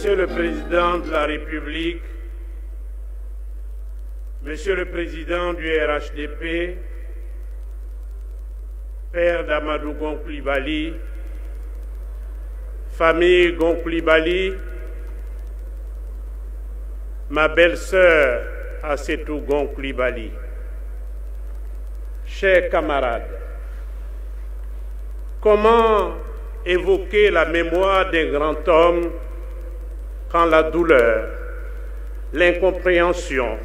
Monsieur le Président de la République, Monsieur le Président du RHDP, Père d'Amadou Gon Coulibaly, famille Gon Coulibaly, ma belle-sœur Assetou Gon Coulibaly, chers camarades, comment évoquer la mémoire d'un grand homme quand la douleur, l'incompréhension,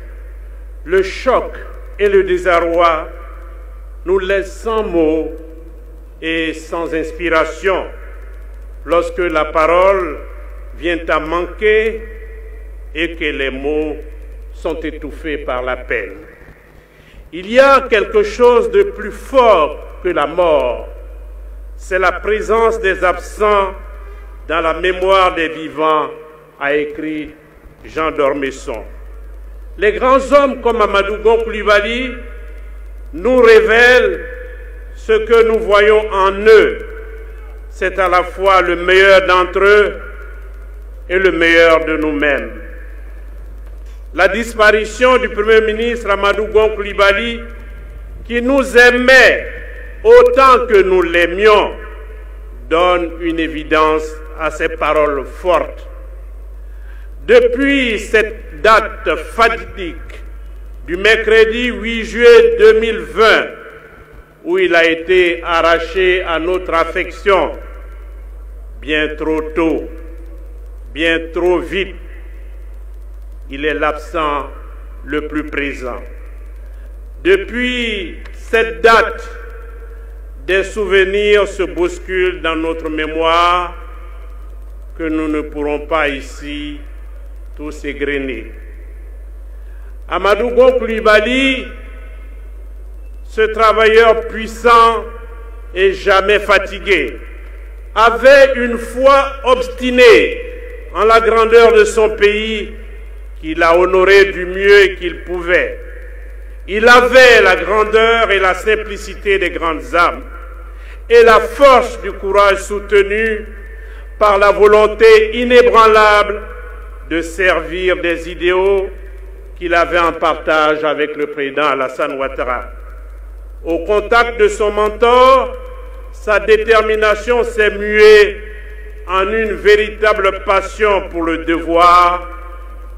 le choc et le désarroi nous laissent sans mots et sans inspiration lorsque la parole vient à manquer et que les mots sont étouffés par la peine. Il y a quelque chose de plus fort que la mort. C'est la présence des absents dans la mémoire des vivants, a écrit Jean d'Ormesson. Les grands hommes comme Amadou Gon Coulibaly nous révèlent ce que nous voyons en eux. C'est à la fois le meilleur d'entre eux et le meilleur de nous-mêmes. La disparition du Premier ministre Amadou Gon Coulibaly, qui nous aimait autant que nous l'aimions, donne une évidence à ces paroles fortes. Depuis cette date fatidique du mercredi 8 juillet 2020, où il a été arraché à notre affection, bien trop tôt, bien trop vite, il est l'absent le plus présent. Depuis cette date, des souvenirs se bousculent dans notre mémoire que nous ne pourrons pas ici tous égrener. Amadou Gon Coulibaly, ce travailleur puissant et jamais fatigué, avait une foi obstinée en la grandeur de son pays qu'il a honoré du mieux qu'il pouvait. Il avait la grandeur et la simplicité des grandes âmes et la force du courage soutenu par la volonté inébranlable de servir des idéaux qu'il avait en partage avec le président Alassane Ouattara. Au contact de son mentor, sa détermination s'est muée en une véritable passion pour le devoir,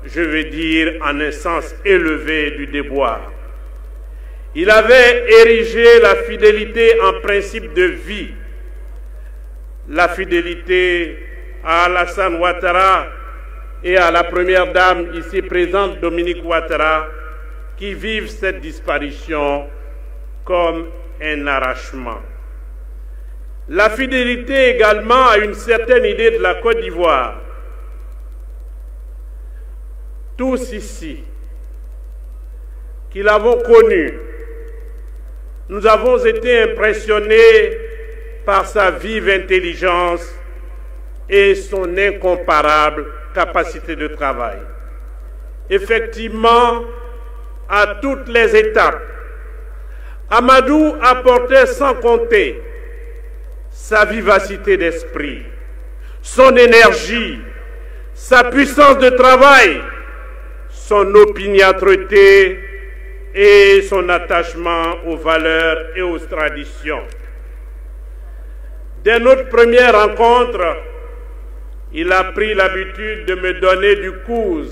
je veux dire en un sens élevé du déboire. Il avait érigé la fidélité en principe de vie. La fidélité à Alassane Ouattara et à la première dame ici présente, Dominique Ouattara, qui vivent cette disparition comme un arrachement. La fidélité également à une certaine idée de la Côte d'Ivoire. Tous ici, qui l'avons connu, nous avons été impressionnés par sa vive intelligence et son incomparable capacité de travail. Effectivement, à toutes les étapes, Amadou apportait sans compter sa vivacité d'esprit, son énergie, sa puissance de travail, son opiniâtreté et son attachement aux valeurs et aux traditions. Dès notre première rencontre, il a pris l'habitude de me donner du COUS,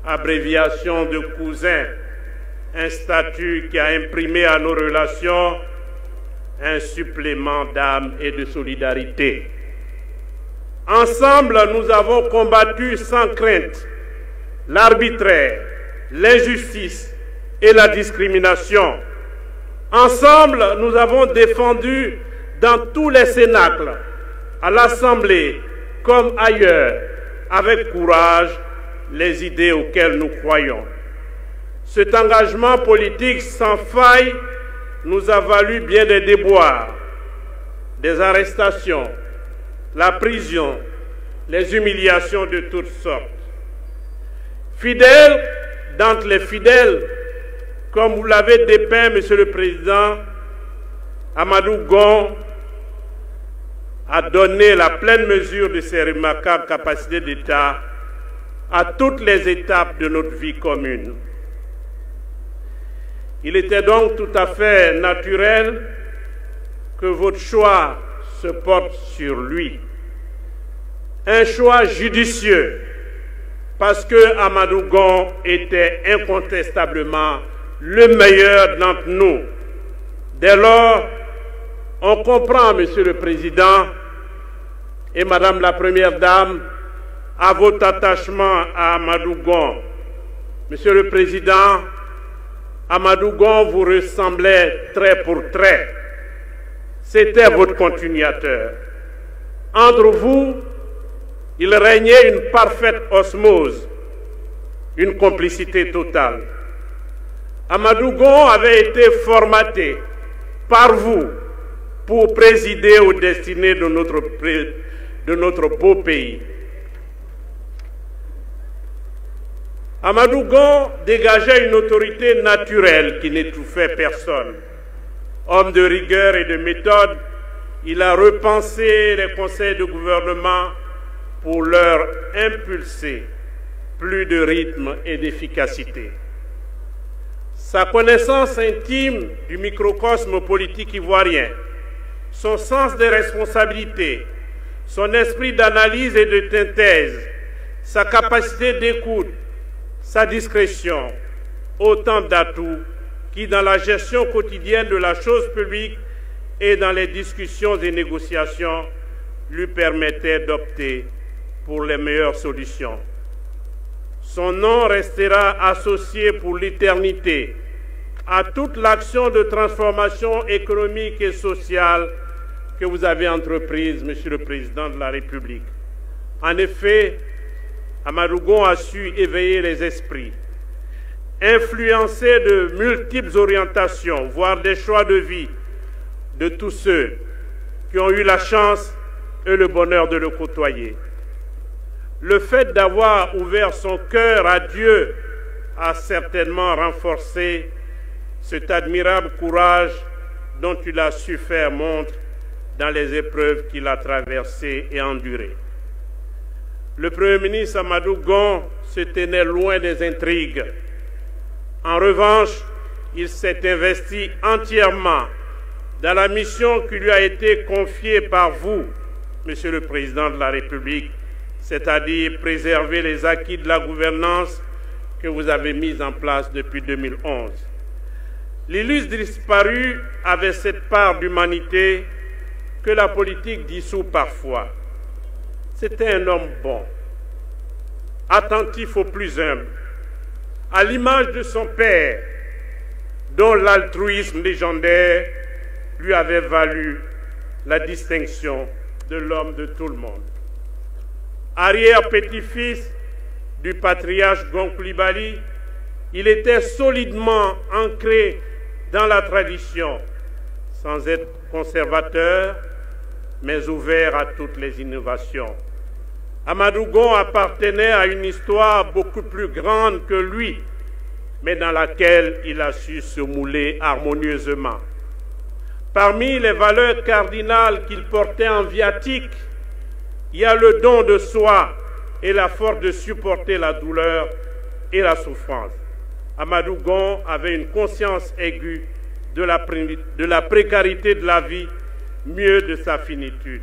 abréviation de cousin, un statut qui a imprimé à nos relations un supplément d'âme et de solidarité. Ensemble, nous avons combattu sans crainte l'arbitraire, l'injustice et la discrimination. Ensemble, nous avons défendu dans tous les cénacles, à l'Assemblée comme ailleurs, avec courage, les idées auxquelles nous croyons. Cet engagement politique sans faille nous a valu bien des déboires, des arrestations, la prison, les humiliations de toutes sortes. Fidèle d'entre les fidèles, comme vous l'avez dépeint, Monsieur le Président, Amadou Gon a donné la pleine mesure de ses remarquables capacités d'État à toutes les étapes de notre vie commune. Il était donc tout à fait naturel que votre choix se porte sur lui. Un choix judicieux, parce que Amadou Gon était incontestablement le meilleur d'entre nous. Dès lors, on comprend, Monsieur le Président et Madame la Première Dame, à votre attachement à Amadou Gon. Monsieur le Président, Amadou Gon vous ressemblait trait pour trait. C'était votre continuateur. Entre vous, il régnait une parfaite osmose, une complicité totale. Amadou Gon avait été formaté par vous pour présider aux destinées de notre beau pays. Amadou Gon dégageait une autorité naturelle qui n'étouffait personne. Homme de rigueur et de méthode, il a repensé les conseils de gouvernement pour leur impulser plus de rythme et d'efficacité. Sa connaissance intime du microcosme politique ivoirien, son sens des responsabilités, son esprit d'analyse et de synthèse, sa capacité d'écoute, sa discrétion, autant d'atouts qui, dans la gestion quotidienne de la chose publique et dans les discussions et négociations, lui permettaient d'opter pour les meilleures solutions. Son nom restera associé pour l'éternité à toute l'action de transformation économique et sociale que vous avez entreprise, Monsieur le Président de la République. En effet, Amadou Gon a su éveiller les esprits, influencer de multiples orientations, voire des choix de vie de tous ceux qui ont eu la chance et le bonheur de le côtoyer. Le fait d'avoir ouvert son cœur à Dieu a certainement renforcé cet admirable courage dont il a su faire montre dans les épreuves qu'il a traversées et endurées. Le Premier ministre Amadou Gon se tenait loin des intrigues. En revanche, il s'est investi entièrement dans la mission qui lui a été confiée par vous, Monsieur le Président de la République, c'est-à-dire préserver les acquis de la gouvernance que vous avez mis en place depuis 2011. L'illustre disparu avait cette part d'humanité que la politique dissout parfois. C'était un homme bon, attentif aux plus humbles, à l'image de son père, dont l'altruisme légendaire lui avait valu la distinction de l'homme de tout le monde. Arrière-petit-fils du patriarche Gon Coulibaly, il était solidement ancré dans la tradition, sans être conservateur, mais ouvert à toutes les innovations. Amadou Gon appartenait à une histoire beaucoup plus grande que lui, mais dans laquelle il a su se mouler harmonieusement. Parmi les valeurs cardinales qu'il portait en viatique, il y a le don de soi et la force de supporter la douleur et la souffrance. Amadou Gon avait une conscience aiguë de la précarité de la vie, mieux de sa finitude.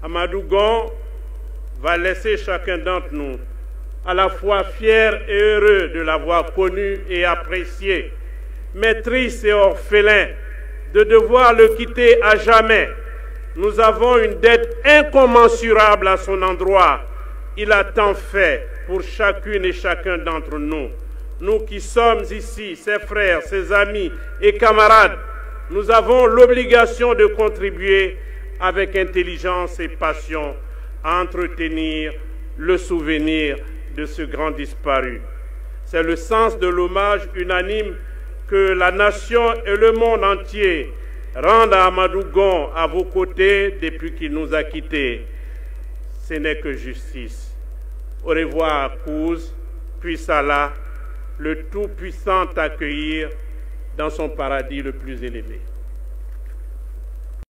Amadou Gon va laisser chacun d'entre nous à la fois fier et heureux de l'avoir connu et apprécié, mais triste et orphelin de devoir le quitter à jamais. Nous avons une dette incommensurable à son endroit. Il a tant fait pour chacune et chacun d'entre nous. Nous qui sommes ici, ses frères, ses amis et camarades, nous avons l'obligation de contribuer avec intelligence et passion à entretenir le souvenir de ce grand disparu. C'est le sens de l'hommage unanime que la nation et le monde entier rendent à Amadou Gon à vos côtés depuis qu'il nous a quittés. Ce n'est que justice. Au revoir, Kouz, puisse Allah, le Tout-Puissant, t'accueillir dans son paradis le plus élevé.